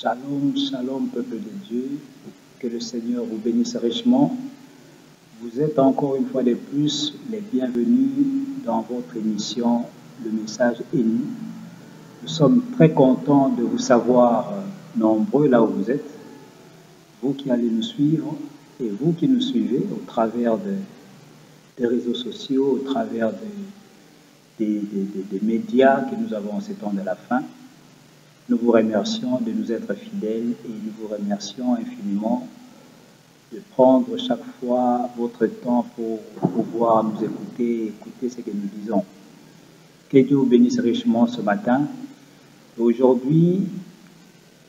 Shalom, shalom, peuple de Dieu. Que le Seigneur vous bénisse richement. Vous êtes encore une fois de plus les bienvenus dans votre émission Le Message Élu. Nous sommes très contents de vous savoir nombreux là où vous êtes. Vous qui allez nous suivre et vous qui nous suivez au travers des réseaux sociaux, au travers des médias que nous avons en ces temps de la fin. Nous vous remercions de nous être fidèles et nous vous remercions infiniment de prendre chaque fois votre temps pour pouvoir nous écouter ce que nous disons. Que Dieu vous bénisse richement ce matin. Aujourd'hui,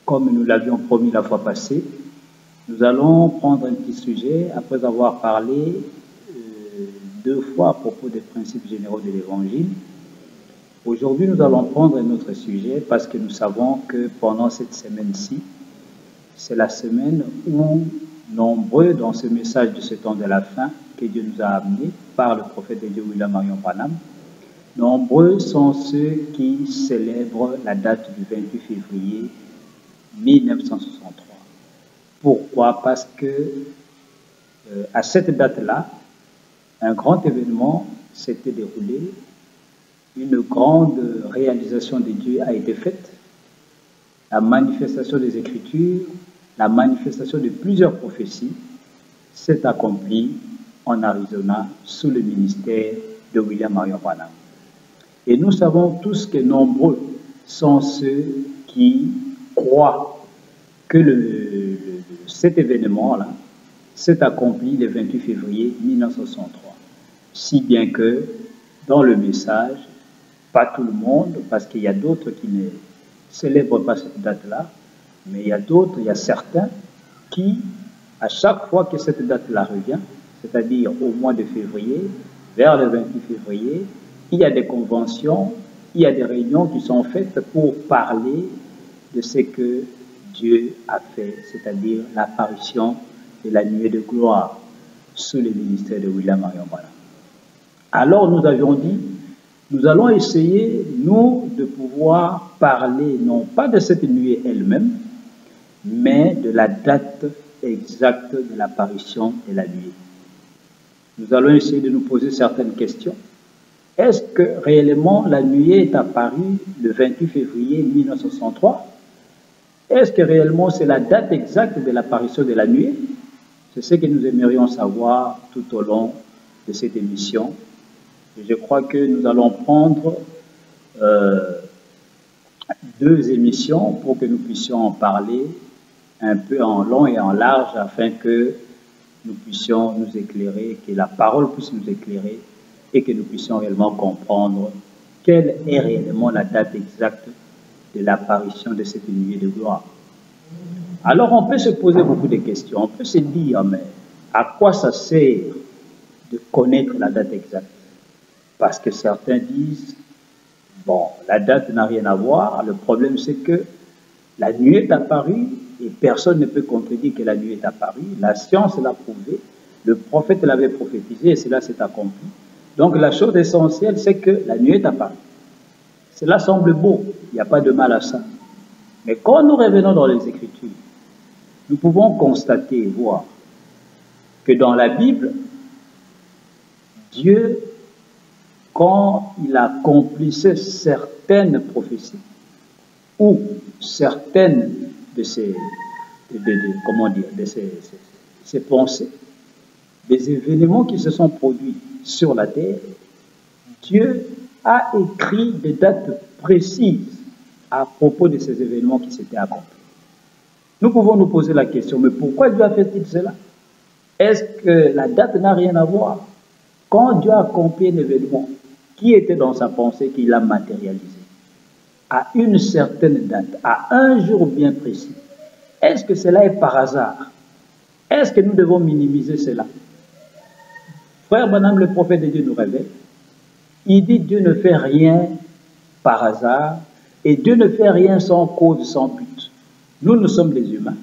comme nous l'avions promis la fois passée, nous allons prendre un petit sujet après avoir parlé deux fois à propos des principes généraux de l'Évangile. Aujourd'hui, nous allons prendre un autre sujet parce que nous savons que pendant cette semaine-ci, c'est la semaine où nombreux dans ce message de ce temps de la fin que Dieu nous a amené par le prophète de Dieu William Marion Branham, nombreux sont ceux qui célèbrent la date du 28 février 1963. Pourquoi? Parce que à cette date-là, un grand événement s'était déroulé. Une grande réalisation de Dieu a été faite. La manifestation des Écritures, la manifestation de plusieurs prophéties s'est accomplie en Arizona sous le ministère de William Marion Branham. Et nous savons tous que nombreux sont ceux qui croient que cet événement-là s'est accompli le 28 février 1963. Si bien que dans le message, pas tout le monde, parce qu'il y a d'autres qui ne célèbrent pas cette date-là, mais il y a certains qui, à chaque fois que cette date-là revient, c'est-à-dire au mois de février, vers le 28 février, il y a des conventions, il y a des réunions qui sont faites pour parler de ce que Dieu a fait, c'est-à-dire l'apparition de la nuée de gloire sous le ministère de William Marion Branham. Alors nous avions dit, nous allons essayer, nous, de pouvoir parler non pas de cette nuée elle-même, mais de la date exacte de l'apparition de la nuée. Nous allons essayer de nous poser certaines questions. Est-ce que réellement la nuée est apparue le 28 février 1963? Est-ce que réellement c'est la date exacte de l'apparition de la nuée? C'est ce que nous aimerions savoir tout au long de cette émission. Je crois que nous allons prendre deux émissions pour que nous puissions en parler un peu en long et en large afin que nous puissions nous éclairer, que la parole puisse nous éclairer et que nous puissions réellement comprendre quelle est réellement la date exacte de l'apparition de cette nuée de gloire. Alors on peut se poser beaucoup de questions, on peut se dire, mais à quoi ça sert de connaître la date exacte? Parce que certains disent, bon, la date n'a rien à voir, le problème c'est que la nuée est apparue et personne ne peut contredire que la nuée est apparue, la science l'a prouvé, le prophète l'avait prophétisé et cela s'est accompli. Donc la chose essentielle c'est que la nuée est apparue. Cela semble beau, il n'y a pas de mal à ça. Mais quand nous revenons dans les Écritures, nous pouvons constater et voir que dans la Bible, Dieu, quand il accomplissait certaines prophéties ou certaines de ses pensées, des événements qui se sont produits sur la terre, Dieu a écrit des dates précises à propos de ces événements qui s'étaient accomplis. Nous pouvons nous poser la question, mais pourquoi Dieu a fait-il cela? Est-ce que la date n'a rien à voir? Quand Dieu a accompli un événement, qui était dans sa pensée qu'il a matérialisé à une certaine date, à un jour bien précis? Est-ce que cela est par hasard? Est-ce que nous devons minimiser cela? Frère Branham, le prophète de Dieu, nous révèle. Il dit Dieu ne fait rien par hasard et Dieu ne fait rien sans cause, sans but. Nous sommes des humains.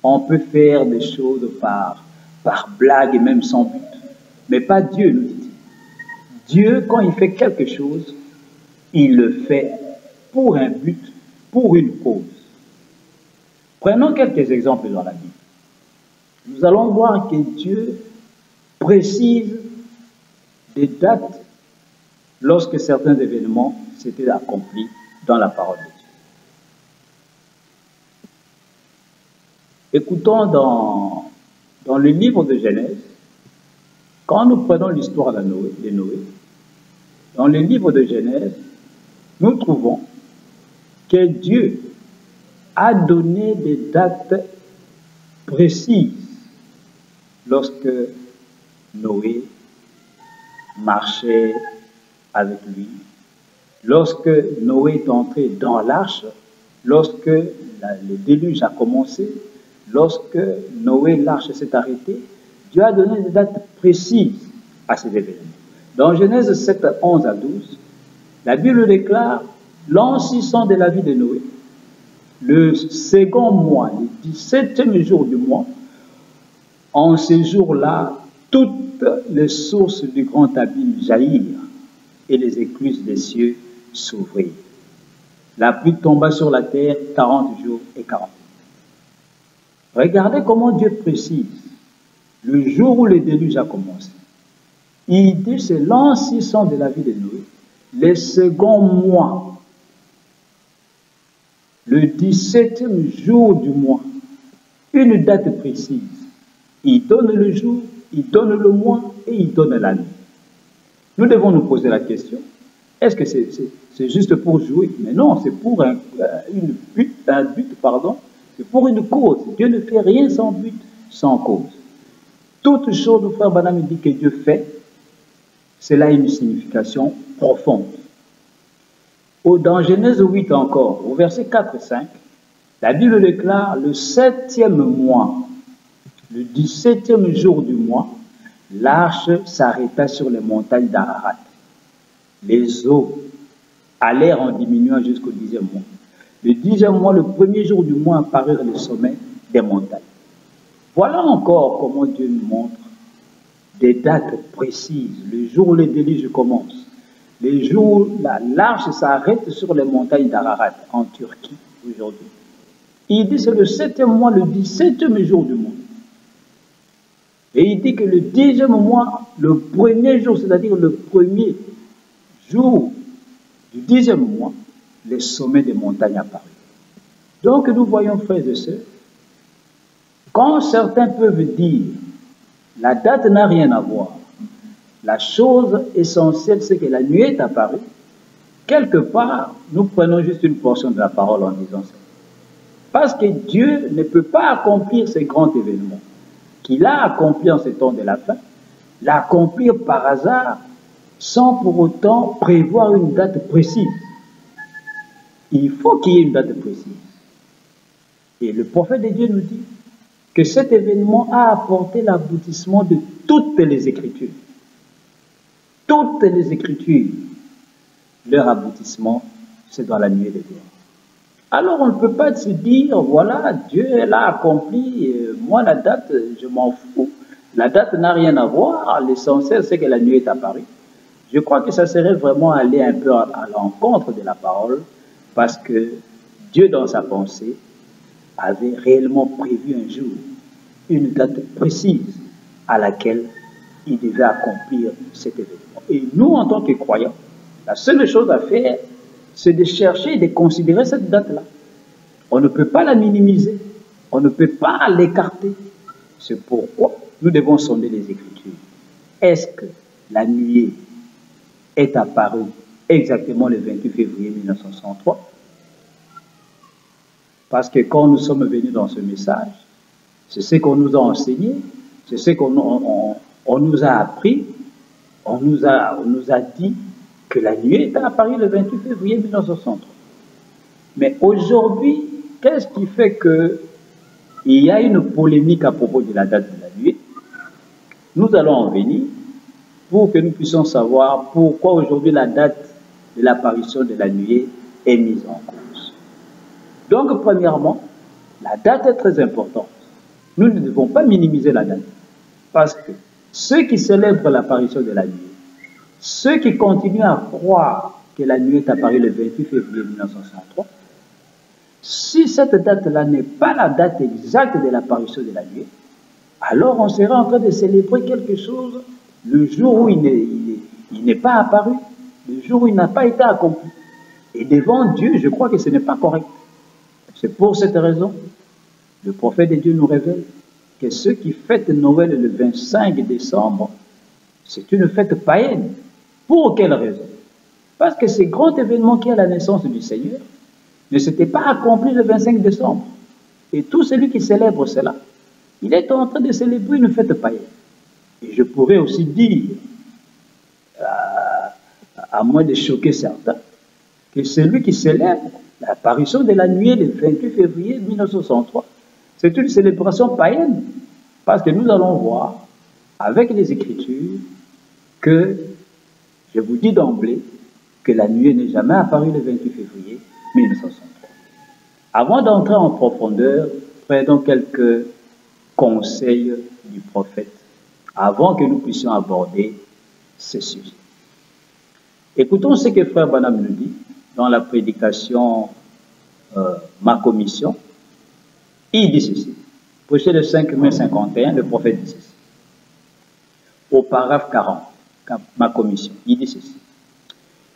On peut faire des choses par blague et même sans but. Mais pas Dieu, nous dit-il. Dieu, quand il fait quelque chose, il le fait pour un but, pour une cause. Prenons quelques exemples dans la Bible. Nous allons voir que Dieu précise des dates lorsque certains événements s'étaient accomplis dans la parole de Dieu. Écoutons dans le livre de Genèse, quand nous prenons l'histoire de Noé, dans le livre de Genèse, nous trouvons que Dieu a donné des dates précises lorsque Noé marchait avec lui, lorsque Noé est entré dans l'arche, lorsque le déluge a commencé, lorsque Noé, l'arche s'est arrêtée. Dieu a donné des dates précises à ces événements. Dans Genèse 7, 11 à 12, la Bible déclare l'an 600 de la vie de Noé, le second mois, le 17e jour du mois. En ces jours-là, toutes les sources du grand abîme jaillirent et les écluses des cieux s'ouvrirent. La pluie tomba sur la terre 40 jours et 40 nuits. Regardez comment Dieu précise le jour où le déluge a commencé. Il dit c'est l'an 600 de la vie de Noé, le second mois, le 17e jour du mois, une date précise. Il donne le jour, il donne le mois et il donne la nuit. Nous devons nous poser la question, est-ce que c'est juste pour jouer? Mais non, c'est pour un but, c'est pour une cause. Dieu ne fait rien sans but, sans cause. Toute chose, le frère Branham dit que Dieu fait, cela a une signification profonde. Dans Genèse 8 encore, au verset 4 et 5, la Bible déclare le 7e mois, le 17e jour du mois, l'arche s'arrêta sur les montagnes d'Ararat. Les eaux allèrent en diminuant jusqu'au 10e mois. Le 10e mois, le premier jour du mois, apparurent les sommets des montagnes. Voilà encore comment Dieu nous montre des dates précises, le jour où le déluge commence, les jours où l'arche s'arrête sur les montagnes d'Ararat, en Turquie, aujourd'hui. Il dit c'est le 7e mois, le 17e jour du mois. Et il dit que le 10e mois, le premier jour, c'est-à-dire le premier jour du 10e mois, les sommets des montagnes apparurent. Donc nous voyons, frères et sœurs, quand certains peuvent dire la date n'a rien à voir, la chose essentielle c'est que la nuit est apparue, quelque part nous prenons juste une portion de la parole en disant ça. Parce que Dieu ne peut pas accomplir ces grands événements qu'il a accomplis en ces temps de la fin, l'accomplir par hasard sans pour autant prévoir une date précise. Il faut qu'il y ait une date précise. Et le prophète de Dieu nous dit que cet événement a apporté l'aboutissement de toutes les Écritures. Toutes les Écritures, leur aboutissement, c'est dans la nuée de gloire. Alors on ne peut pas se dire, voilà, Dieu l'a accompli, moi la date, je m'en fous. La date n'a rien à voir, l'essentiel c'est que la nuit est apparue. Je crois que ça serait vraiment aller un peu à l'encontre de la parole, parce que Dieu dans sa pensée avait réellement prévu un jour, une date précise à laquelle il devait accomplir cet événement. Et nous, en tant que croyants, la seule chose à faire, c'est de chercher et de considérer cette date-là. On ne peut pas la minimiser, on ne peut pas l'écarter. C'est pourquoi nous devons sonder les Écritures. Est-ce que la nuée est apparue exactement le 28 février 1963? Parce que quand nous sommes venus dans ce message, c'est ce qu'on nous a enseigné, c'est ce qu'on nous a appris, on nous a dit que la nuée est apparue le 28 février 1963. Mais aujourd'hui, qu'est-ce qui fait qu'il y a une polémique à propos de la date de la nuée? Nous allons en venir pour que nous puissions savoir pourquoi aujourd'hui la date de l'apparition de la nuée est mise en cause. Donc, premièrement, la date est très importante. Nous ne devons pas minimiser la date. Parce que ceux qui célèbrent l'apparition de la nuée, ceux qui continuent à croire que la nuée est apparue le 28 février 1963, si cette date-là n'est pas la date exacte de l'apparition de la nuée, alors on serait en train de célébrer quelque chose le jour où il n'est pas apparu, le jour où il n'a pas été accompli. Et devant Dieu, je crois que ce n'est pas correct. C'est pour cette raison, le prophète de Dieu nous révèle que ceux qui fêtent Noël le 25 décembre, c'est une fête païenne. Pour quelle raison? Parce que ce grand événement qui est la naissance du Seigneur ne s'était pas accompli le 25 décembre. Et tout celui qui célèbre cela, il est en train de célébrer une fête païenne. Et je pourrais aussi dire, à moins de choquer certains, que celui qui célèbre l'apparition de la nuée le 28 février 1963, c'est une célébration païenne. Parce que nous allons voir, avec les Écritures, que, je vous dis d'emblée, que la nuée n'est jamais apparue le 28 février 1963. Avant d'entrer en profondeur, prenons quelques conseils du prophète avant que nous puissions aborder ce sujet. Écoutons ce que Frère Branham nous dit dans la prédication Ma Commission. Il dit ceci, prêché le 5 mai 51, le prophète dit ceci. Au paragraphe 40, Ma Commission, il dit ceci.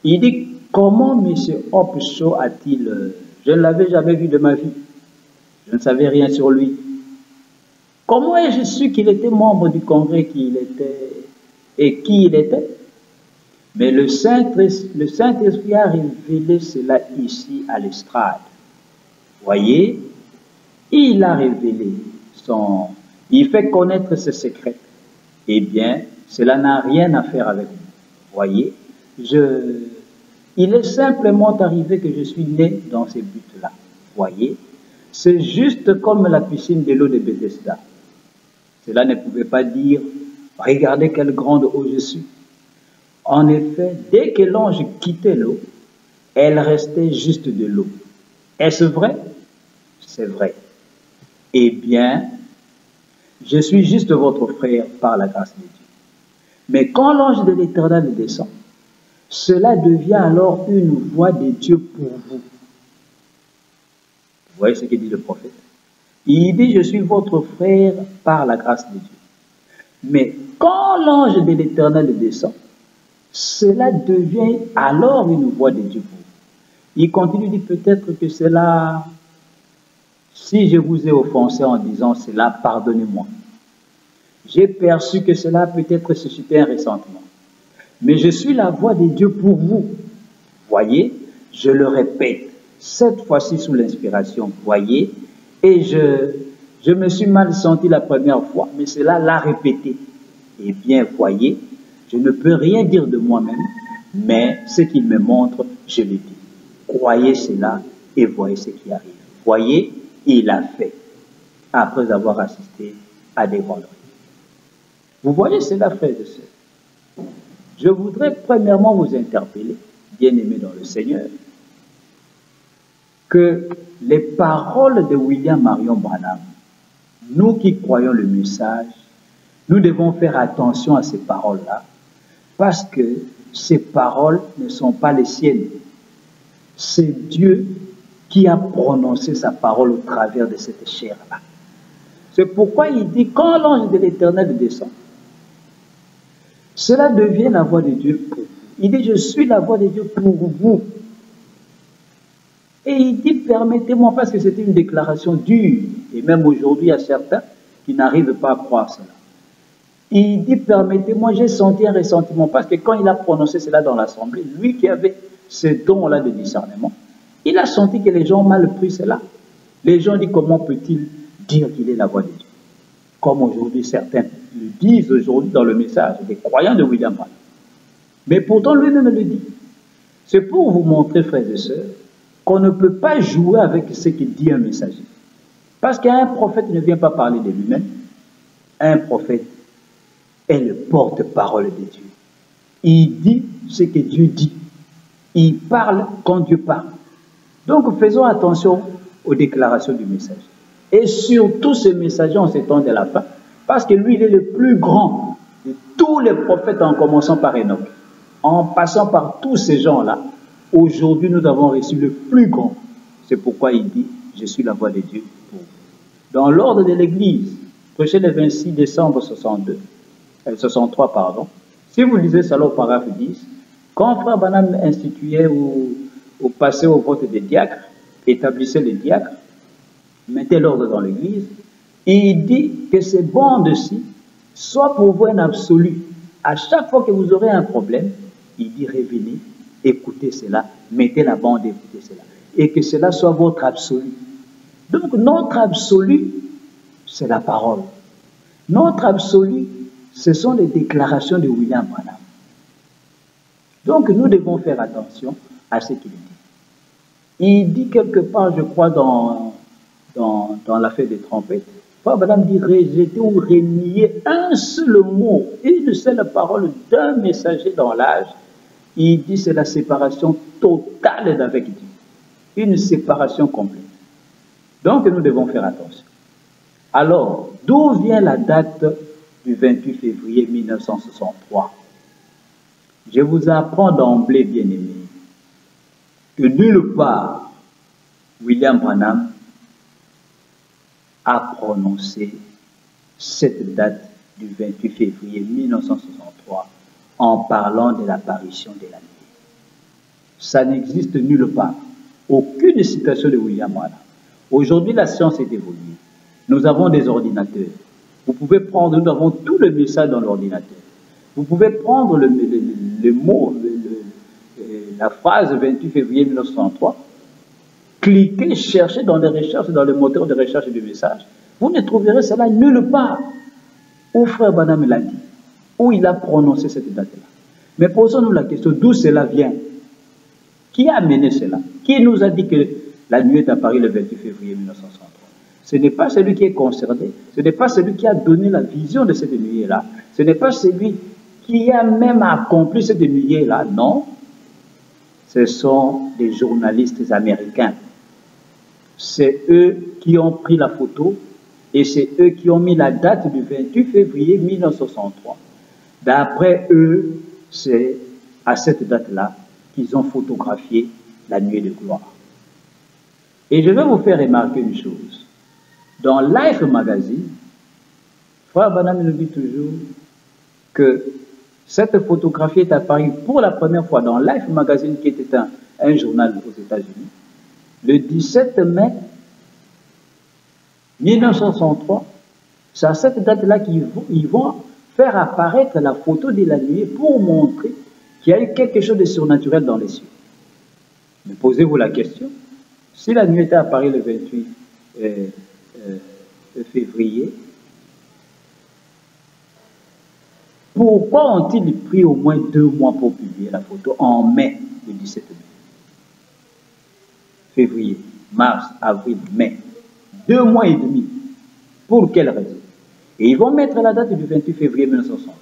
Il dit, comment M. Hopshaw a-t-il... je ne l'avais jamais vu de ma vie. Je ne savais rien sur lui. Comment ai-je su qu'il était membre du congrès qu'il était et qui il était? Mais le Saint-Esprit a révélé cela ici à l'estrade. Voyez, il a révélé il fait connaître ses secrets. Eh bien, cela n'a rien à faire avec vous. Voyez, il est simplement arrivé que je suis né dans ces buts-là. Voyez, c'est juste comme la piscine de l'eau de Bethesda. Cela ne pouvait pas dire, regardez quelle grande eau je suis. En effet, dès que l'ange quittait l'eau, elle restait juste de l'eau. Est-ce vrai? C'est vrai. Eh bien, je suis juste votre frère par la grâce de Dieu. Mais quand l'ange de l'Éternel descend, cela devient alors une voix de Dieu pour vous. Vous voyez ce que dit le prophète? Il dit, je suis votre frère par la grâce de Dieu. Mais quand l'ange de l'Éternel descend, cela devient alors une voix de Dieu pour vous. Il continue, dit peut-être que cela, si je vous ai offensé en disant cela, pardonnez-moi. J'ai perçu que cela peut-être suscité un ressentiment. Mais je suis la voix de Dieu pour vous. Voyez, je le répète, cette fois-ci sous l'inspiration, voyez, et je me suis mal senti la première fois, mais cela l'a répété. Eh bien, voyez, je ne peux rien dire de moi-même, mais ce qu'il me montre, je le dis. Croyez cela et voyez ce qui arrive. Voyez, il a fait, après avoir assisté à des vendredis. Vous voyez cela, frères et sœurs. Je voudrais premièrement vous interpeller, bien-aimés dans le Seigneur, que les paroles de William Marion Branham, nous qui croyons le message, nous devons faire attention à ces paroles-là, parce que ces paroles ne sont pas les siennes. C'est Dieu qui a prononcé sa parole au travers de cette chair-là. C'est pourquoi il dit, quand l'ange de l'Éternel descend, cela devient la voix de Dieu pour vous. Il dit, je suis la voix de Dieu pour vous. Et il dit, permettez-moi, parce que c'était une déclaration dure, et même aujourd'hui, il y a certains qui n'arrivent pas à croire cela. Il dit, permettez-moi, j'ai senti un ressentiment, parce que quand il a prononcé cela dans l'assemblée, lui qui avait ce don-là de discernement, il a senti que les gens ont mal pris cela. Les gens disent, comment peut-il dire qu'il est la voix de Dieu? Comme aujourd'hui, certains le disent aujourd'hui dans le message des croyants de William Branham. Mais pourtant, lui-même le dit. C'est pour vous montrer, frères et sœurs, qu'on ne peut pas jouer avec ce que dit un messager. Parce qu'un prophète ne vient pas parler de lui-même. Un prophète est le porte-parole de Dieu. Il dit ce que Dieu dit. Il parle quand Dieu parle. Donc faisons attention aux déclarations du messager. Et surtout ce messager en ces temps de la fin, parce que lui, il est le plus grand de tous les prophètes en commençant par Enoch. En passant par tous ces gens-là, aujourd'hui nous avons reçu le plus grand. C'est pourquoi il dit, je suis la voix de Dieu pour vous. Dans l'ordre de l'Église, prêché le 26 décembre 63, pardon. Si vous lisez ça au paragraphe 10, quand Frère Branham instituait ou passait au vote des diacres, établissait les diacres, mettait l'ordre dans l'Église, et il dit que ces bandes ci soit pour vous un absolu. À chaque fois que vous aurez un problème, il dit revenez, écoutez cela, mettez la bande, écoutez cela. Et que cela soit votre absolu. Donc notre absolu, c'est la parole. Notre absolu, ce sont les déclarations de William Branham. Donc nous devons faire attention à ce qu'il dit. Il dit quelque part, je crois, dans l'affaire des trompettes, Frère Branham dit rejeter ou renier un seul mot, une seule parole d'un messager dans l'âge. Il dit c'est la séparation totale d'avec Dieu. Une séparation complète. Donc nous devons faire attention. Alors, d'où vient la date du 28 février 1963? Je vous apprends d'emblée, bien-aimés, que nulle part William Branham a prononcé cette date du 28 février 1963 en parlant de l'apparition de la nuit. Ça n'existe nulle part. Aucune citation de William Branham. Aujourd'hui, la science est évoluée. Nous avons des ordinateurs. Vous pouvez prendre, nous avons tout le message dans l'ordinateur. Vous pouvez prendre le mot, la phrase 28 février 1963, cliquez, cherchez dans les recherches, dans le moteur de recherche du message. Vous ne trouverez cela nulle part où Frère Branham l'a dit, où il a prononcé cette date-là. Mais posons-nous la question, d'où cela vient? Qui a amené cela? Qui nous a dit que la nuit est apparue le 28 février 1963? Ce n'est pas celui qui est concerné, ce n'est pas celui qui a donné la vision de cette nuit-là, ce n'est pas celui qui a même accompli cette nuit-là, non. Ce sont des journalistes américains. C'est eux qui ont pris la photo et c'est eux qui ont mis la date du 28 février 1963. D'après eux, c'est à cette date-là qu'ils ont photographié la nuit de gloire. Et je vais vous faire remarquer une chose. Dans Life Magazine, Frère Branham nous dit toujours que cette photographie est apparue pour la première fois dans Life Magazine, qui était un journal aux États-Unis, le 17 mai 1963. C'est à cette date-là qu'ils vont faire apparaître la photo de la nuée pour montrer qu'il y a eu quelque chose de surnaturel dans les cieux. Mais posez-vous la question, si la nuée était apparue le 28 février, pourquoi ont-ils pris au moins 2 mois pour publier la photo en mai, le 17 mai? Février, mars, avril, mai. 2 mois et demi. Pour quelle raison? Et ils vont mettre la date du 28 février 1963.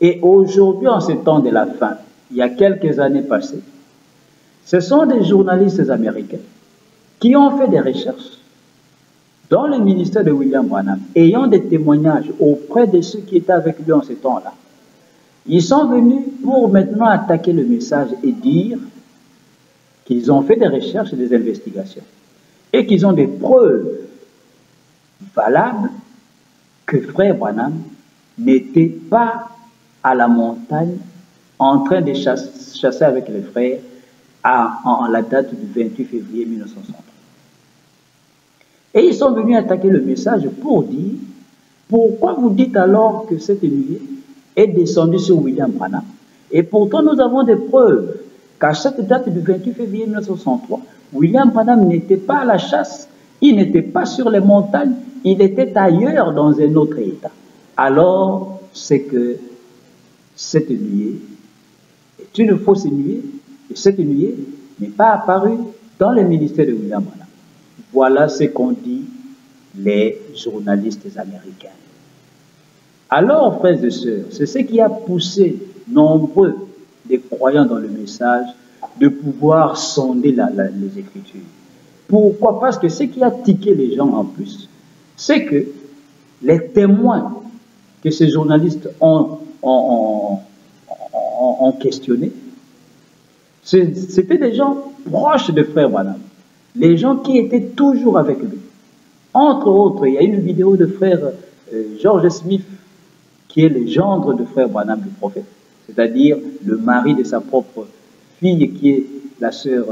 Et aujourd'hui, en ce temps de la fin, il y a quelques années passées, ce sont des journalistes américains qui ont fait des recherches dans le ministère de William Branham, ayant des témoignages auprès de ceux qui étaient avec lui en ce temps-là. Ils sont venus pour maintenant attaquer le message et dire qu'ils ont fait des recherches et des investigations et qu'ils ont des preuves valables que Frère Branham n'était pas à la montagne en train de chasser avec les frères en la date du 28 février 1963. Et ils sont venus attaquer le message pour dire, pourquoi vous dites alors que cette nuée est descendue sur William Branham? Et pourtant nous avons des preuves qu'à cette date du 28 février 1963, William Branham n'était pas à la chasse, il n'était pas sur les montagnes, il était ailleurs dans un autre état. Alors, c'est que cette nuée est une fausse nuée, et cette nuée n'est pas apparue dans le ministère de William Branham. Voilà ce qu'ont dit les journalistes américains. Alors, frères et sœurs, c'est ce qui a poussé nombreux des croyants dans le message de pouvoir sonder les Écritures. Pourquoi? Parce que ce qui a tiqué les gens en plus, c'est que les témoins que ces journalistes ont questionnés, c'était des gens proches de Frère Branham. les gens qui étaient toujours avec lui. Entre autres, il y a une vidéo de frère George Smith, qui est le gendre de frère Branham le prophète, c'est-à-dire le mari de sa propre fille, qui est la sœur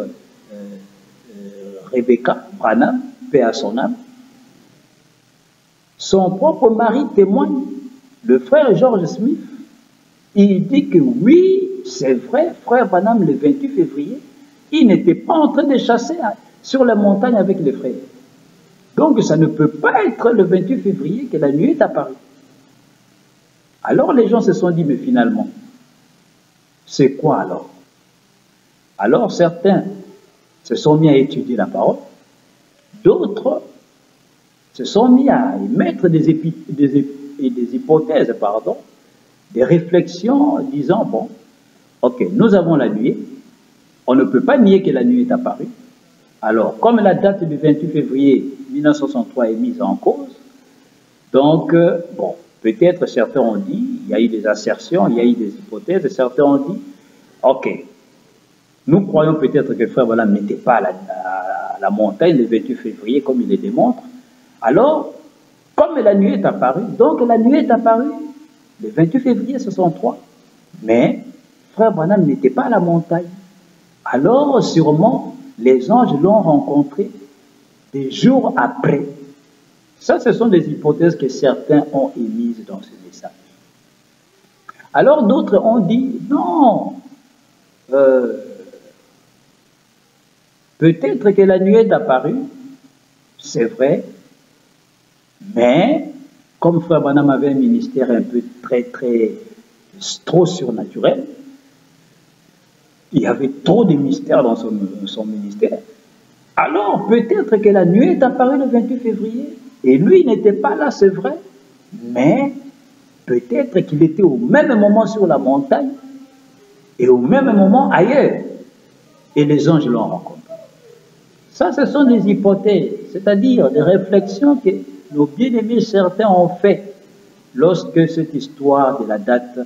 Rebecca Branham, paix à son âme. Son propre mari témoigne, le frère George Smith, il dit que oui, c'est vrai, frère Branham, le 28 février, il n'était pas en train de chasser sur la montagne avec les frères. Donc ça ne peut pas être le 28 février que la nuit est apparue. Alors les gens se sont dit, mais finalement, c'est quoi alors? Alors certains se sont mis à étudier la parole, d'autres se sont mis à émettre des hypothèses, des réflexions en disant, bon, ok, nous avons la nuée, on ne peut pas nier que la nuée est apparue. Alors, comme la date du 28 février 1963 est mise en cause, donc, bon, peut-être certains ont dit, il y a eu des assertions, il y a eu des hypothèses, et certains ont dit, ok, nous croyons peut-être que frère Branham n'était pas à la montagne le 28 février, comme il le démontre. Alors, comme la nuée est apparue, donc la nuée est apparue le 28 février 63, mais frère Branham n'était pas à la montagne. Alors, sûrement, les anges l'ont rencontré des jours après. Ça, ce sont des hypothèses que certains ont émises dans ce message. Alors, d'autres ont dit, non, peut-être que la nuée est apparue, c'est vrai, mais comme frère Branham avait un ministère un peu trop surnaturel, il y avait trop de mystères dans son ministère. Alors, peut-être que la nuée est apparue le 28 février, et lui n'était pas là, c'est vrai, mais peut-être qu'il était au même moment sur la montagne, et au même moment ailleurs, et les anges l'ont rencontré. Ça, ce sont des hypothèses, c'est-à-dire des réflexions que nos bien-aimés certains ont fait lorsque cette histoire de la date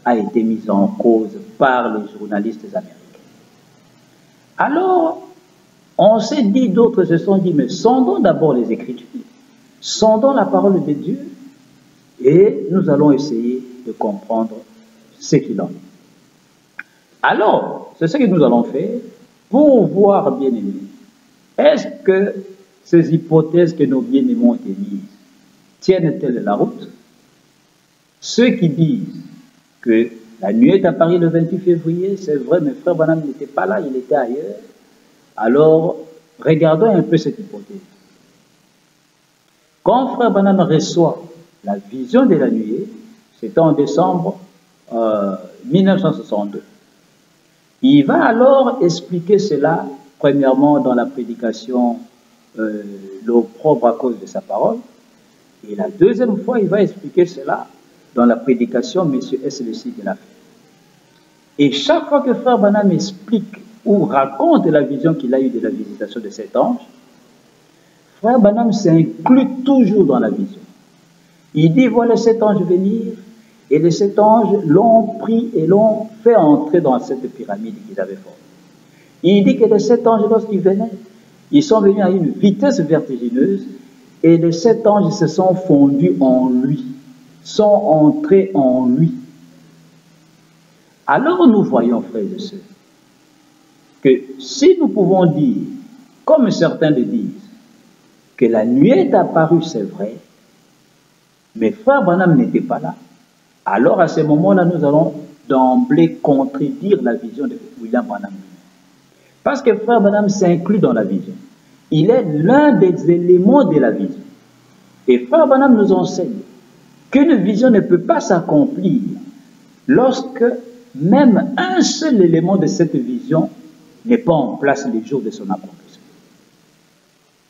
a été mise en cause par les journalistes américains. Alors, on s'est dit, d'autres se sont dit, mais sondons d'abord les Écritures, sondons la parole de Dieu, et nous allons essayer de comprendre ce qu'il en est. Alors, c'est ce que nous allons faire pour voir, bien-aimés, est-ce que ces hypothèses que nos bien-aimés ont émises tiennent-elles la route? Ceux qui disent que la nuit est apparue le 28 février, c'est vrai, mais frère Branham n'était pas là, il était ailleurs. Alors, regardons un peu cette hypothèse. Quand frère Branham reçoit la vision de la nuée, c'était en décembre 1962. Il va alors expliquer cela, premièrement dans la prédication l'opprobre à cause de sa parole, et la deuxième fois, il va expliquer cela dans la prédication M. S. le Site de la Fête. Et chaque fois que frère Branham explique ou raconte la vision qu'il a eue de la visitation de cet ange, frère Branham s'inclut toujours dans la vision. Il dit, voilà cet ange venir, et les sept anges l'ont pris et l'ont fait entrer dans cette pyramide qu'ils avaient formée. Il dit que les sept anges, lorsqu'ils venaient, ils sont venus à une vitesse vertigineuse, et les sept anges se sont fondus en lui, sont entrés en lui. Alors nous voyons, frères et sœurs, que si nous pouvons dire, comme certains le disent, que la nuée est apparue, c'est vrai, mais frère Branham n'était pas là, alors à ce moment-là, nous allons d'emblée contredire la vision de William Branham. Parce que frère Branham s'inclut dans la vision. Il est l'un des éléments de la vision. Et frère Branham nous enseigne qu'une vision ne peut pas s'accomplir lorsque même un seul élément de cette vision n'est pas en place les jours de son accomplissement.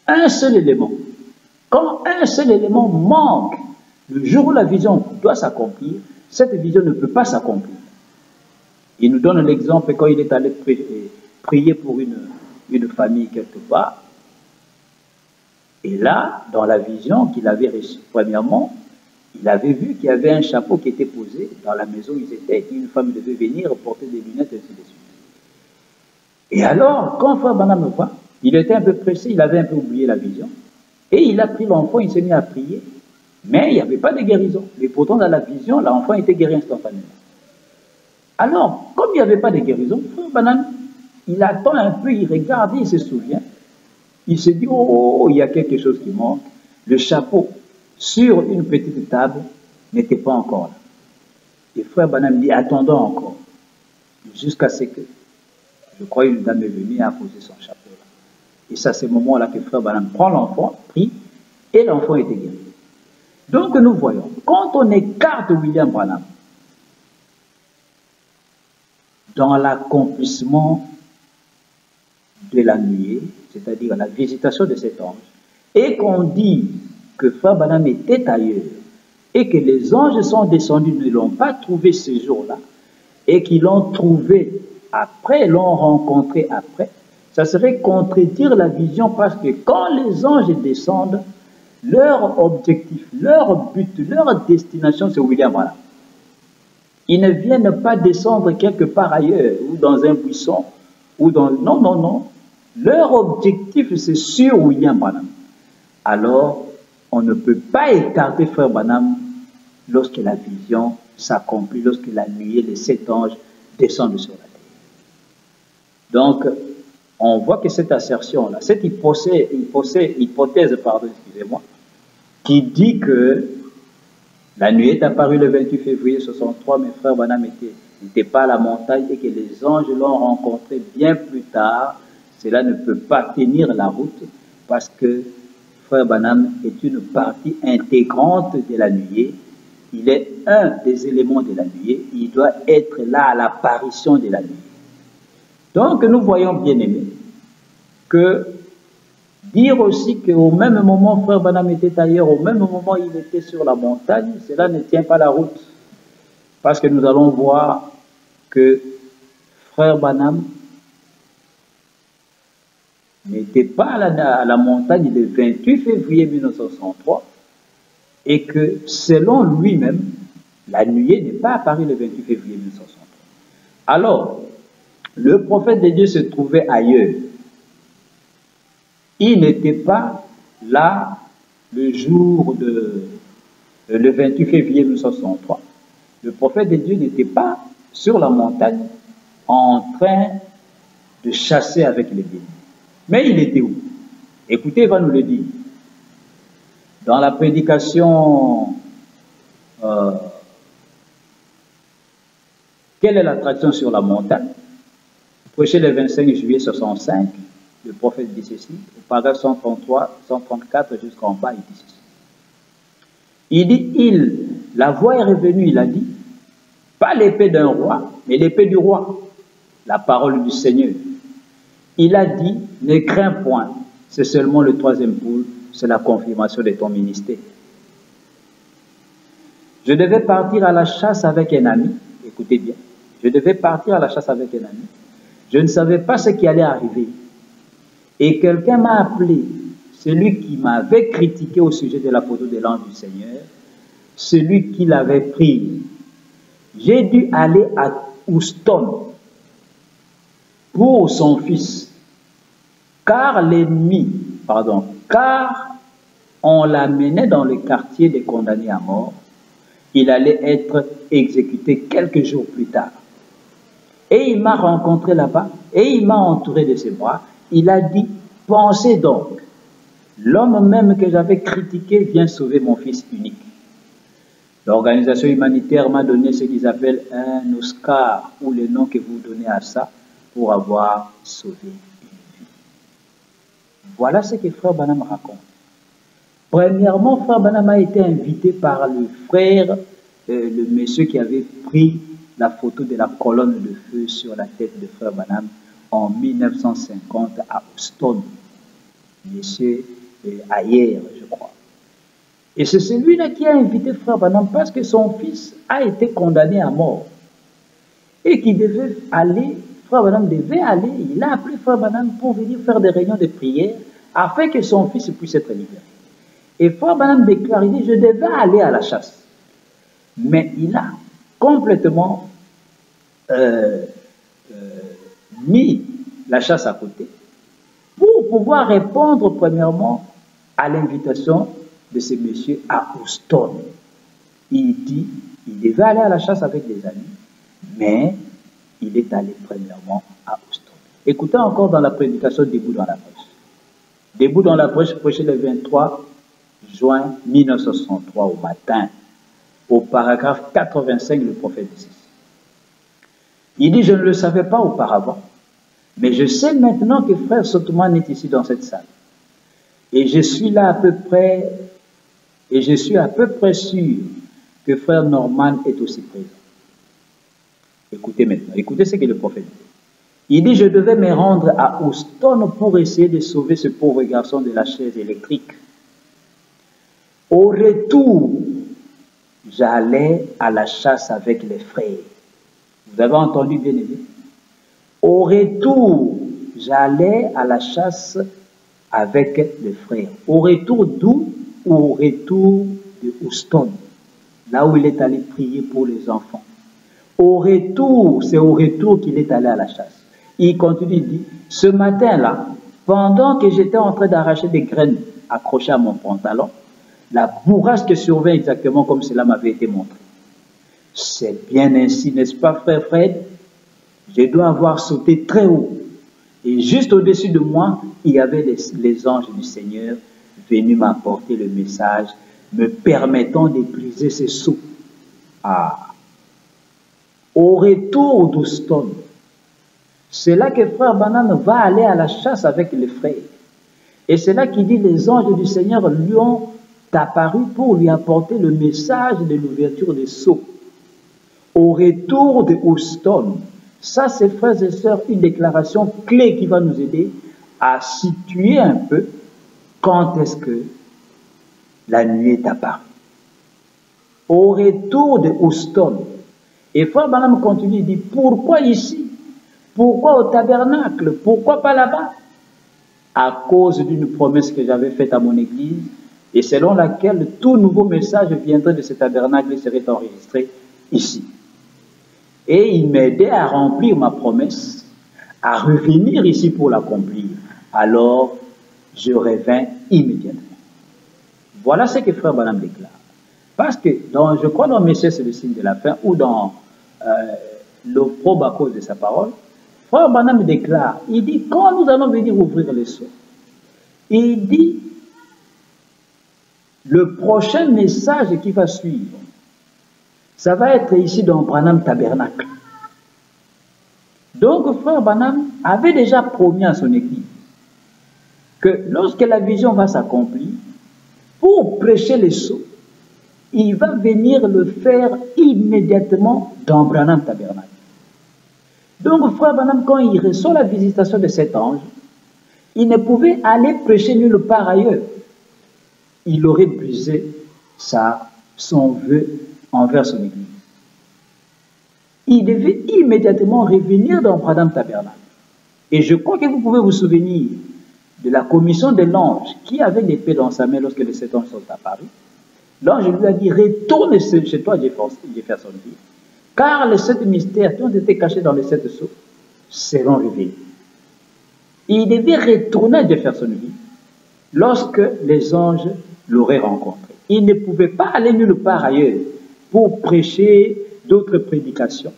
Un seul élément. Quand un seul élément manque le jour où la vision doit s'accomplir, cette vision ne peut pas s'accomplir. Il nous donne l'exemple quand il est allé prier pour une famille quelque part. Et là, dans la vision qu'il avait reçue, premièrement, il avait vu qu'il y avait un chapeau qui était posé dans la maison où ils étaient, et qu'une femme devait venir porter des lunettes, et ainsi de suite. Et alors, quand frère Branham va, Il était un peu pressé, il avait un peu oublié la vision. Et il a pris l'enfant, il s'est mis à prier. Mais il n'y avait pas de guérison. Mais pourtant, dans la vision, l'enfant était guéri instantanément. Alors, comme il n'y avait pas de guérison, Frère Branham, il attend un peu, il regarde, il se souvient. Il se dit, oh, il y a quelque chose qui manque. Le chapeau sur une petite table n'était pas encore là. Et Frère Branham dit, attendons encore. Jusqu'à ce que, je crois, une dame est venue et a posé son chapeau là. Et c'est à ce moment-là que Frère Branham prend l'enfant, prie, et l'enfant était guéri. Donc nous voyons, quand on écarte William Branham dans l'accomplissement de la nuée, c'est-à-dire la visitation de cet ange, et qu'on dit que Frère Branham était ailleurs, et que les anges sont descendus, ne l'ont pas trouvé ce jour-là, et qu'ils l'ont trouvé après, l'ont rencontré après, ça serait contredire la vision, parce que quand les anges descendent, leur objectif, leur but, leur destination, c'est William Branham. Ils ne viennent pas descendre quelque part ailleurs, ou dans un buisson, ou dans... Non, non, non. Leur objectif, c'est sur William Branham. Alors, on ne peut pas écarter Frère Branham lorsque la vision s'accomplit, lorsque la nuée, les 7 anges descendent sur la terre. Donc, on voit que cette assertion-là, cette hypothèse, excusez-moi, qui dit que la nuée est apparue le 28 février 63, mais Frère Branham n'était pas à la montagne et que les anges l'ont rencontré bien plus tard, cela ne peut pas tenir la route parce que Frère Branham est une partie intégrante de la nuée. Il est un des éléments de la nuée. Il doit être là à l'apparition de la nuée. Donc nous voyons, bien aimés, que dire aussi qu'au même moment Frère Branham était ailleurs, au même moment il était sur la montagne, cela ne tient pas la route. Parce que nous allons voir que Frère Branham n'était pas à la montagne le 28 février 1963 et que selon lui-même, la nuée n'est pas apparue le 28 février 1963. Alors, le prophète de Dieu se trouvait ailleurs. Il n'était pas là le jour le 28 février 1963. Le prophète de Dieu n'était pas sur la montagne en train de chasser avec les bénis. Mais il était où? Écoutez, il va nous le dire. Dans la prédication, quelle est l'attraction sur la montagne? Prêché le 25 juillet 65, le prophète dit ceci, au paragraphe 133, 134 jusqu'en bas, il dit ceci. Il dit, la voix est revenue, il a dit, pas l'épée d'un roi, mais l'épée du roi, la parole du Seigneur. Il a dit, ne crains point, c'est seulement le 3e poule, c'est la confirmation de ton ministère. Je devais partir à la chasse avec un ami, écoutez bien, je devais partir à la chasse avec un ami, je ne savais pas ce qui allait arriver. Et quelqu'un m'a appelé, celui qui m'avait critiqué au sujet de la photo de l'ange du Seigneur, celui qui l'avait pris. J'ai dû aller à Houston pour son fils, car on l'amenait dans le quartier des condamnés à mort. Il allait être exécuté quelques jours plus tard. Et il m'a rencontré là-bas, et il m'a entouré de ses bras. Il a dit, pensez donc, l'homme même que j'avais critiqué vient sauver mon fils unique. L'organisation humanitaire m'a donné ce qu'ils appellent un Oscar, ou le nom que vous donnez à ça, pour avoir sauvé une vie. Voilà ce que Frère Branham raconte. Premièrement, Frère Branham a été invité par le frère, le monsieur qui avait pris la photo de la colonne de feu sur la tête de Frère Branham en 1950 à Houston. Monsieur Ayer, je crois. Et c'est celui-là qui a invité Frère Branham parce que son fils a été condamné à mort. Et qui devait aller, Frère Branham devait aller, il a appelé Frère Branham pour venir faire des réunions de prière afin que son fils puisse être libéré. Et Frère Branham déclare, il dit, je devais aller à la chasse. Mais il a complètement mis la chasse à côté pour pouvoir répondre premièrement à l'invitation de ce monsieur à Houston. Il dit, il devait aller à la chasse avec des amis, mais il est allé premièrement à Houston. Écoutez encore dans la prédication Debout dans la brèche. Debout dans la brèche, prêché le 23 juin 1963 au matin, au paragraphe 85, le prophète dit ceci. Il dit, je ne le savais pas auparavant, mais je sais maintenant que frère Sotoman est ici dans cette salle. Et je suis là à peu près, et je suis à peu près sûr que frère Norman est aussi présent. Écoutez maintenant, écoutez ce que le prophète dit. Il dit, je devais me rendre à Houston pour essayer de sauver ce pauvre garçon de la chaise électrique. Au retour, j'allais à la chasse avec les frères. Vous avez entendu, bien aimé? Au retour, j'allais à la chasse avec les frères. Au retour d'où? Au retour de Houston, là où il est allé prier pour les enfants. Au retour, c'est au retour qu'il est allé à la chasse. Il continue, il dit, ce matin-là, pendant que j'étais en train d'arracher des graines accrochées à mon pantalon, la bourrasque survint exactement comme cela m'avait été montré. C'est bien ainsi, n'est-ce pas, frère Fred? Je dois avoir sauté très haut. Et juste au-dessus de moi, il y avait les anges du Seigneur venus m'apporter le message, me permettant de briser ces seaux. Ah! Au retour d'Houston, c'est là que frère Branham va aller à la chasse avec les frères. Et c'est là qu'il dit, les anges du Seigneur lui ont apparu pour lui apporter le message de l'ouverture des seaux. Au retour de Houston, ça c'est, frères et sœurs, une déclaration clé qui va nous aider à situer un peu quand est-ce que la nuit est apparue. Au retour de Houston, et frère Branham continue, il dit, pourquoi ici? Pourquoi au tabernacle? Pourquoi pas là-bas? À cause d'une promesse que j'avais faite à mon église, et selon laquelle tout nouveau message viendrait de ce tabernacle et serait enregistré ici. Et il m'aidait à remplir ma promesse, à revenir ici pour l'accomplir. Alors, je revins immédiatement. Voilà ce que frère Branham déclare. Parce que, je crois dans Messieurs, c'est le signe de la fin, ou dans l'opprobre à cause de sa parole, frère Branham déclare, il dit, quand nous allons venir ouvrir les seaux, il dit, le prochain message qui va suivre, ça va être ici dans Branham Tabernacle. Donc, frère Branham avait déjà promis à son église que lorsque la vision va s'accomplir, pour prêcher les sceaux, il va venir le faire immédiatement dans Branham Tabernacle. Donc, frère Branham, quand il reçoit la visitation de cet ange, il ne pouvait aller prêcher nulle part ailleurs. Il aurait brisé son vœu envers son église. Il devait immédiatement revenir dans Branham Tabernacle. Et je crois que vous pouvez vous souvenir de la commission de l'ange qui avait l'épée dans sa main lorsque les 7 anges sont apparus. L'ange lui a dit, retourne chez toi, Jeffersonville, car les 7 mystères qui ont été cachés dans les 7 sceaux seront révélés. Il devait retourner à Jeffersonville lorsque les anges l'auraient rencontré. Il ne pouvait pas aller nulle part ailleurs pour prêcher d'autres prédications.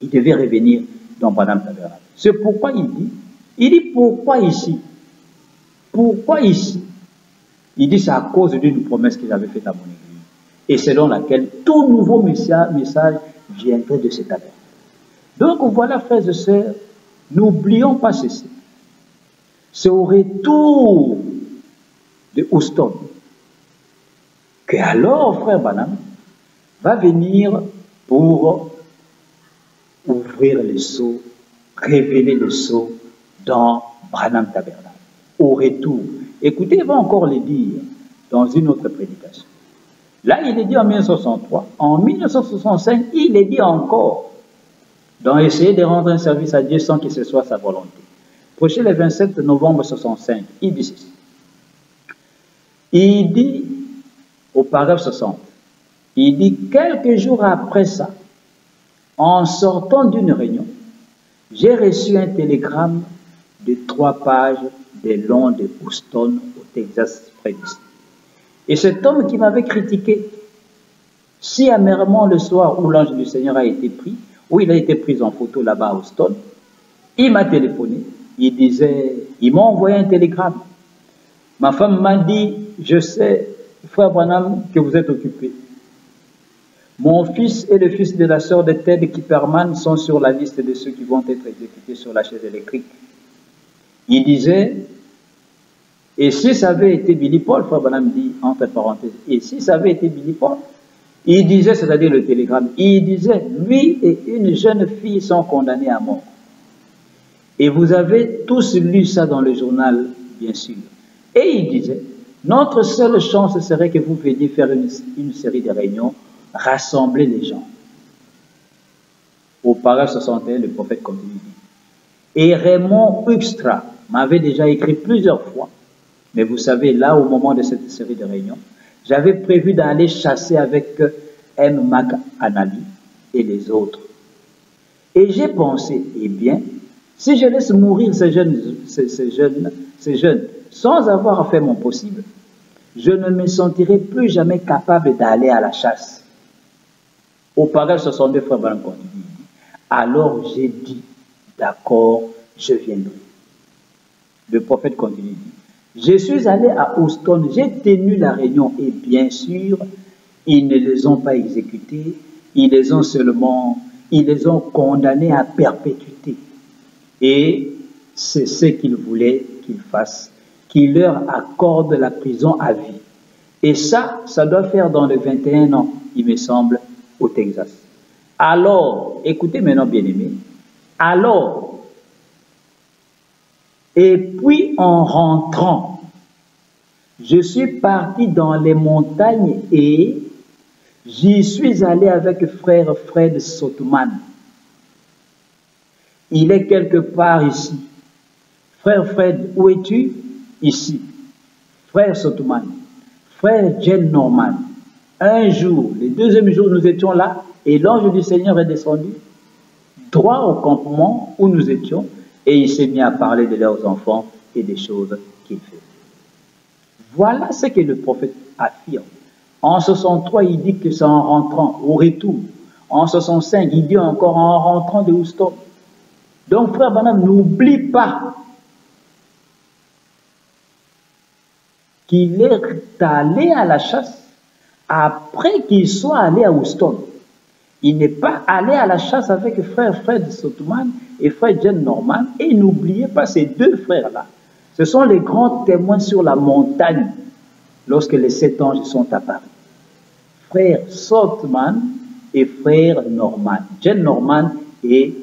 Il devait revenir dans Branham Tabernacle. C'est pourquoi il dit pourquoi ici? Pourquoi ici? Il dit c'est à cause d'une promesse que j'avais faite à mon église et selon laquelle tout nouveau message viendrait de cet tabernacle. Donc voilà, frères et sœurs, n'oublions pas ceci. C'est au retour de Houston que alors frère Branham va venir pour ouvrir les sceaux, révéler les sceaux dans Branham Tabernacle. Au retour. Écoutez, il va encore le dire dans une autre prédication. Là, il est dit en 1963. En 1965, il est dit encore dans essayer de rendre un service à Dieu sans que ce soit sa volonté. Prêché le 27 novembre 1965, il dit ceci. Il dit, au paragraphe 60, il dit, quelques jours après ça, en sortant d'une réunion, j'ai reçu un télégramme de 3 pages des longs de Houston, au Texas, près d'ici. Et cet homme qui m'avait critiqué si amèrement le soir où l'ange du Seigneur a été pris, où il a été pris en photo là-bas à Houston, il m'a téléphoné. Il m'a envoyé un télégramme. Ma femme m'a dit, je sais, frère Branham, que vous êtes occupé. Mon fils et le fils de la sœur de Ted Kipperman sont sur la liste de ceux qui vont être exécutés sur la chaise électrique. Il disait, et si ça avait été Billy Paul, frère Branham dit, entre parenthèses, et si ça avait été Billy Paul, il disait, c'est-à-dire le télégramme, il disait, lui et une jeune fille sont condamnés à mort. Et vous avez tous lu ça dans le journal, bien sûr. Et il disait, notre seule chance serait que vous veniez faire une série de réunions, rassembler les gens. Au paragraphe 61, le prophète continue. Et Raymond Huckstra m'avait déjà écrit plusieurs fois, mais vous savez, là, au moment de cette série de réunions, j'avais prévu d'aller chasser avec M. McAnally et les autres. Et j'ai pensé, eh bien, si je laisse mourir ces jeunes, sans avoir fait mon possible, je ne me sentirai plus jamais capable d'aller à la chasse. Au paragraphe 62, frère Branham continue. Alors j'ai dit, d'accord, je viendrai. Le prophète continue. Je suis allé à Houston, j'ai tenu la réunion et bien sûr, ils ne les ont pas exécutés, ils les ont condamnés à perpétuité. Et c'est ce qu'ils voulaient qu'ils fassent, qu'ils leur accordent la prison à vie. Et ça doit faire dans les 21 ans, il me semble, au Texas. Alors, écoutez maintenant, bien-aimés, alors, et puis en rentrant, je suis parti dans les montagnes et j'y suis allé avec frère Fred Sothmann. Il est quelque part ici. Frère Fred, où es-tu? Ici. Frère Sothmann, frère Jen Norman. Un jour, le deuxième jour, nous étions là et l'ange du Seigneur est descendu droit au campement où nous étions et il s'est mis à parler de leurs enfants et des choses qu'ils faisaient. Voilà ce que le prophète affirme. En 63, il dit que c'est en rentrant, au retour. En 65, il dit encore en rentrant de Houston. Donc, frère Branham, n'oublie pas qu'il est allé à la chasse après qu'il soit allé à Houston. Il n'est pas allé à la chasse avec frère Fred Sothmann et frère Jen Norman. Et n'oubliez pas ces deux frères-là. Ce sont les grands témoins sur la montagne lorsque les 7 anges sont apparus. Frère Sothmann et frère Norman. Jen Norman et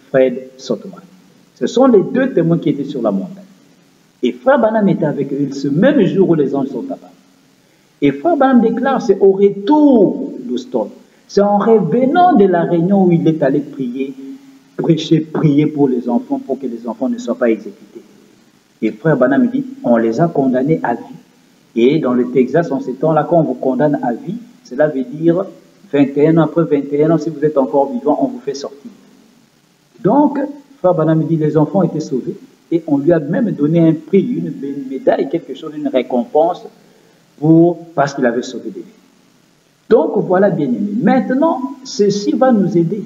Fred Sothmann. Ce sont les deux témoins qui étaient sur la montagne. Et frère Branham était avec eux ce même jour où les anges sont apparus. Et frère Branham déclare, c'est au retour d'Houston. C'est en revenant de la réunion où il est allé prier, prêcher, prier pour les enfants, pour que les enfants ne soient pas exécutés. Et frère Branham dit, on les a condamnés à vie. Et dans le Texas, en ces temps-là, quand on vous condamne à vie, cela veut dire 21 ans, après 21 ans, si vous êtes encore vivant, on vous fait sortir. Donc, frère Branham dit, les enfants étaient sauvés. Et on lui a même donné un prix, une médaille, quelque chose, une récompense, parce qu'il avait sauvé des vies. Donc, voilà, bien aimé. Maintenant, ceci va nous aider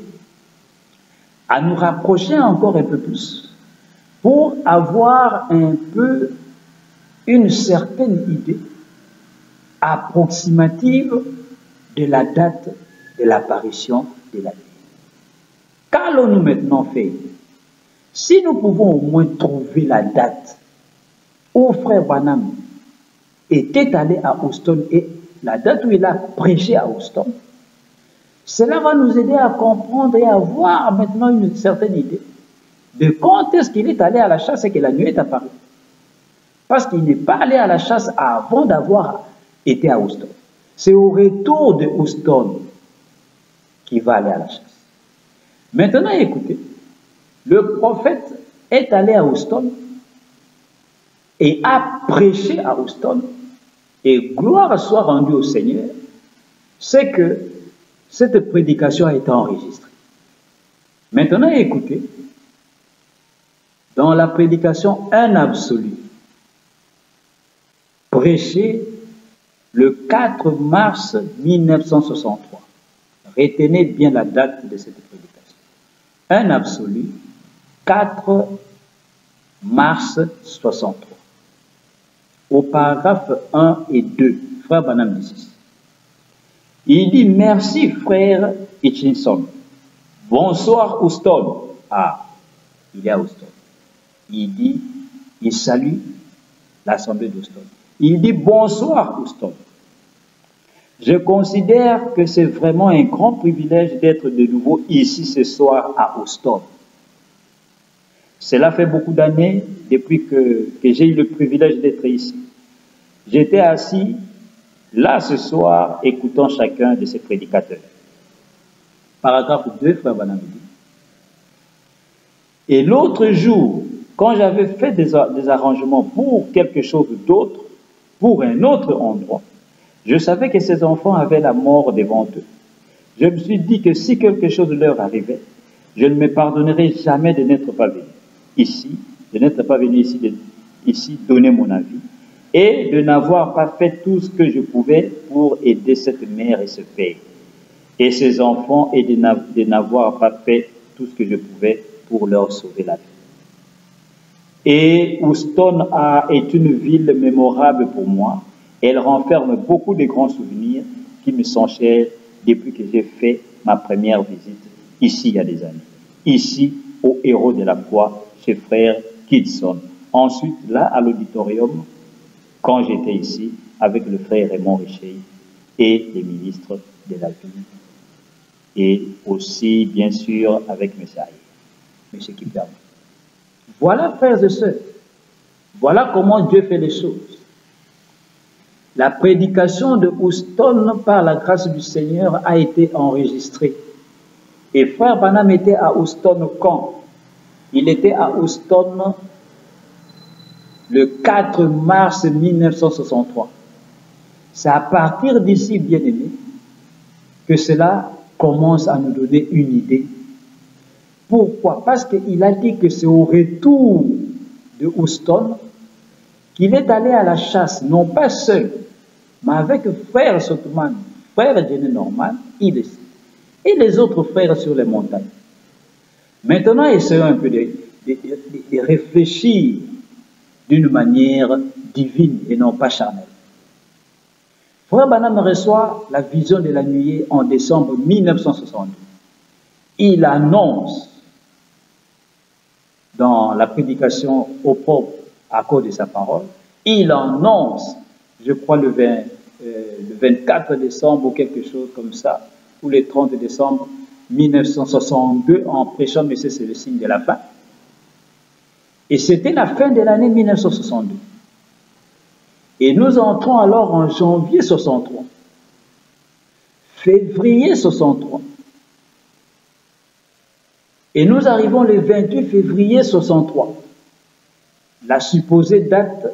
à nous rapprocher encore un peu plus pour avoir un peu une certaine idée approximative de la date de l'apparition de la vie. Qu'allons-nous maintenant faire? Si nous pouvons au moins trouver la date où frère Branham était allé à Houston et la date où il a prêché à Houston, cela va nous aider à comprendre et à avoir maintenant une certaine idée de quand est-ce qu'il est allé à la chasse et que la nuit est apparue. Parce qu'il n'est pas allé à la chasse avant d'avoir été à Houston. C'est au retour de Houston qu'il va aller à la chasse. Maintenant, écoutez, le prophète est allé à Houston et a prêché à Houston, et gloire soit rendue au Seigneur, c'est que cette prédication a été enregistrée. Maintenant, écoutez, dans la prédication Un absolu, prêché le 4 mars 1963. Retenez bien la date de cette prédication. Un absolu, 4 mars 63. Au paragraphe 1 et 2, frère Branham dit ceci. Il dit merci frère Hutchinson. Bonsoir Houston. Ah, il est à Houston. Il dit, il salue l'assemblée d'Houston. Il dit bonsoir Houston. Je considère que c'est vraiment un grand privilège d'être de nouveau ici ce soir à Houston. Cela fait beaucoup d'années depuis que j'ai eu le privilège d'être ici. J'étais assis là ce soir écoutant chacun de ces prédicateurs. Paragraphe 2, frère Branham dit. Et l'autre jour, quand j'avais fait des arrangements pour quelque chose d'autre, pour un autre endroit, je savais que ces enfants avaient la mort devant eux. Je me suis dit que si quelque chose leur arrivait, je ne me pardonnerais jamais de n'être pas venu ici, de n'être pas venu ici donner mon avis, et de n'avoir pas fait tout ce que je pouvais pour aider cette mère et ce père, et ses enfants, et de n'avoir pas fait tout ce que je pouvais pour leur sauver la vie. Et Houston est une ville mémorable pour moi. Elle renferme beaucoup de grands souvenirs qui me sont chers depuis que j'ai fait ma première visite ici il y a des années. Ici, au Héros de la foi, chez frère Kidson. Ensuite, là, à l'auditorium, quand j'étais ici, avec le frère Raymond Richer et les ministres de la ville. Et aussi, bien sûr, avec M. Aïe, M. Kiperme. Voilà, frères et sœurs, voilà comment Dieu fait les choses. La prédication de Houston, par la grâce du Seigneur, a été enregistrée. Et frère Branham était à Houston quand? Il était à Houston le 4 mars 1963. C'est à partir d'ici, bien-aimés, que cela commence à nous donner une idée. Pourquoi? Parce qu'il a dit que c'est au retour de Houston qu'il est allé à la chasse, non pas seul, mais avec frère Sotman, frère Jenny Norman, et les autres frères sur les montagnes. Maintenant, essayons un peu de réfléchir d'une manière divine et non pas charnelle. Frère Branham reçoit la vision de la nuée en décembre 1962. Il annonce dans la prédication au propre à cause de sa parole, il annonce, je crois le 24 décembre ou quelque chose comme ça, ou le 30 décembre 1962, en prêchant, mais c'est le signe de la fin. Et c'était la fin de l'année 1962. Et nous entrons alors en janvier 63, février 63. Et nous arrivons le 28 février 63, la supposée date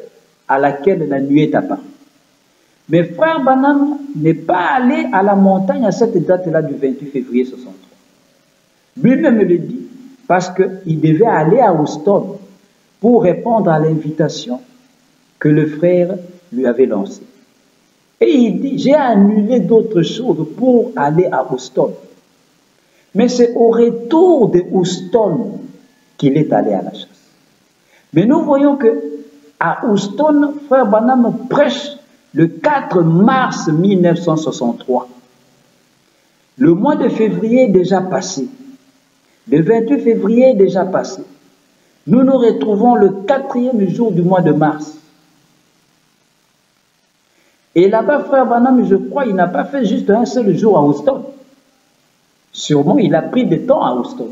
à laquelle la nuée est apparue. Mais frère Branham n'est pas allé à la montagne à cette date-là du 28 février 63. Lui-même le dit, parce qu'il devait aller à Houston pour répondre à l'invitation que le frère lui avait lancée. Et il dit, j'ai annulé d'autres choses pour aller à Houston. Mais c'est au retour de Houston qu'il est allé à la chasse. Mais nous voyons que à Houston, frère Branham prêche le 4 mars 1963. Le mois de février est déjà passé. Le 28 février est déjà passé. Nous nous retrouvons le 4e jour du mois de mars. Et là-bas, frère Branham, je crois, il n'a pas fait juste un seul jour à Houston. Sûrement, il a pris du temps à Houston.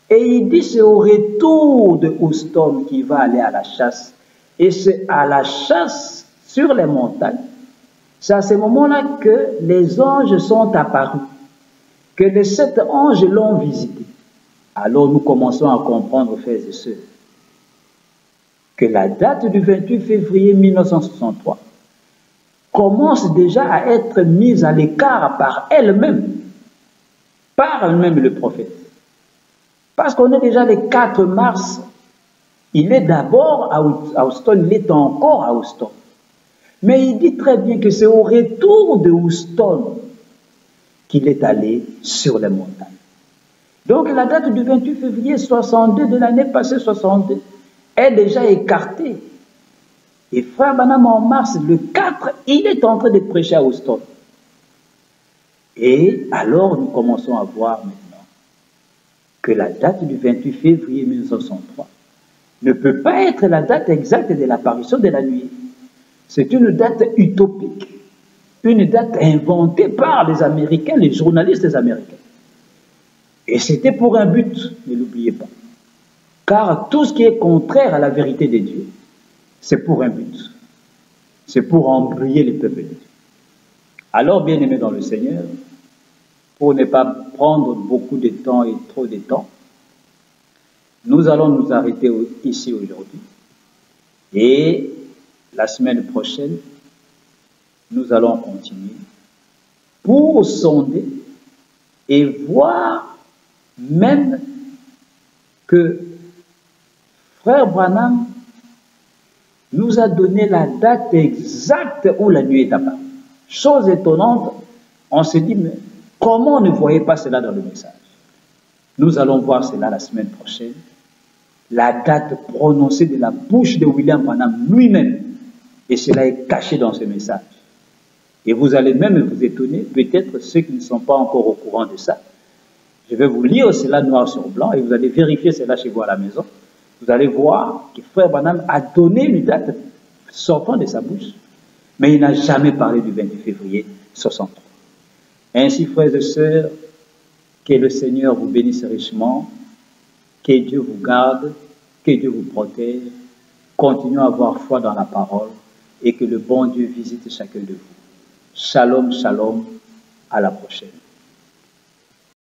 Et il dit, c'est au retour de Houston qu'il va aller à la chasse. Et c'est à la chasse sur les montagnes. C'est à ce moment-là que les anges sont apparus, que les 7 anges l'ont visité. Alors nous commençons à comprendre, frères et sœurs, que la date du 28 février 1963 commence déjà à être mise à l'écart par elle-même le prophète. Parce qu'on est déjà le 4 mars, il est d'abord à Houston, il est encore à Houston. Mais il dit très bien que c'est au retour de Houston qu'il est allé sur les montagnes. Donc la date du 28 février 62 de l'année passée 62 est déjà écartée. Et frère Branham en mars, le 4, il est en train de prêcher à Houston. Et alors nous commençons à voir maintenant que la date du 28 février 1963 ne peut pas être la date exacte de l'apparition de la nuit. C'est une date utopique, une date inventée par les Américains, les journalistes américains. Et c'était pour un but, ne l'oubliez pas. Car tout ce qui est contraire à la vérité de Dieu, c'est pour un but. C'est pour embrouiller les peuples de Dieu. Alors, bien-aimés dans le Seigneur, pour ne pas prendre beaucoup de temps et trop de temps, nous allons nous arrêter ici aujourd'hui. Et la semaine prochaine, nous allons continuer pour sonder et voir même que frère Branham nous a donné la date exacte où la nuit est apparue. Chose étonnante, on se dit, mais comment on ne voyait pas cela dans le message? Nous allons voir cela la semaine prochaine. La date prononcée de la bouche de William Branham lui-même. Et cela est caché dans ce message. Et vous allez même vous étonner, peut-être ceux qui ne sont pas encore au courant de ça. Je vais vous lire cela noir sur blanc et vous allez vérifier cela chez vous à la maison. Vous allez voir que frère Branham a donné une date sortant de sa bouche, mais il n'a jamais parlé du 28 février 63. Ainsi, frères et sœurs, que le Seigneur vous bénisse richement, que Dieu vous garde, que Dieu vous protège. Continuons à avoir foi dans la parole et que le bon Dieu visite chacun de vous. Shalom, shalom, à la prochaine.